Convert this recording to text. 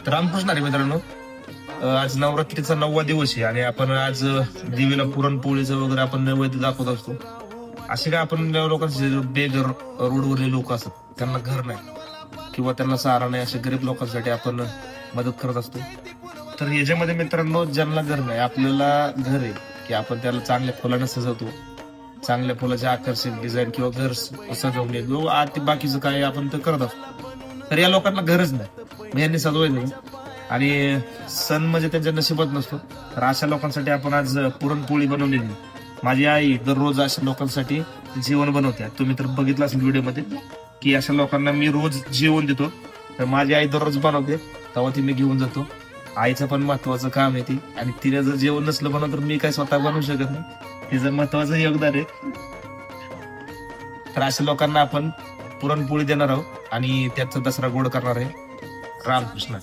तर रामकृष्ण हरी मित्रांनो, आज नवरात्रीचा 9वा दिवस आहे आणि आपण आज देवीला पुरणपोळीचं वगैरे आपण नैवेद्य दाखवत असतो. असे काय आपण लोकांचे बेघर रोडवरले लोक असतात, त्यांना घर नाही किंवा त्यांना सहारा नाही, अशा गरीब लोकांसाठी आपण मदत करत असतो. तर याच्यामध्ये मित्रांनो, ज्यांना घर नाही, आपल्याला घर आहे की आपण त्याला चांगल्या फुलाने सजवतो, चांगल्या फुलाचे आकर्षक डिझाईन किंवा घर सजवणे किंवा आत बाकीचं काय आपण ते करत असतो. तर या लोकांना गरज नाही, मग यांनी सजवायचं आणि सण म्हणजे त्यांच्या नशिबात नसतो. तर अशा लोकांसाठी आपण आज पुरणपोळी बनवलेली. माझी आई दररोज अशा लोकांसाठी जेवण बनवते. तुम्ही तर बघितलं असेल व्हिडिओमध्ये की अशा लोकांना मी रोज जेवण देतो. तर माझी आई दररोज बनवते, तेव्हा ती मी घेऊन जातो. आईचं पण महत्वाचं काम आहे ती, आणि तिने जर जेवण नसलं बनवलं तर मी काय स्वतः बनवू शकत नाही. तिचं महत्वाचं योगदान आहे. तर अशा लोकांना आपण पुरणपोळी देणार आहोत आणि त्याचा दसरा गोड करणार आहे. रामकृष्ण.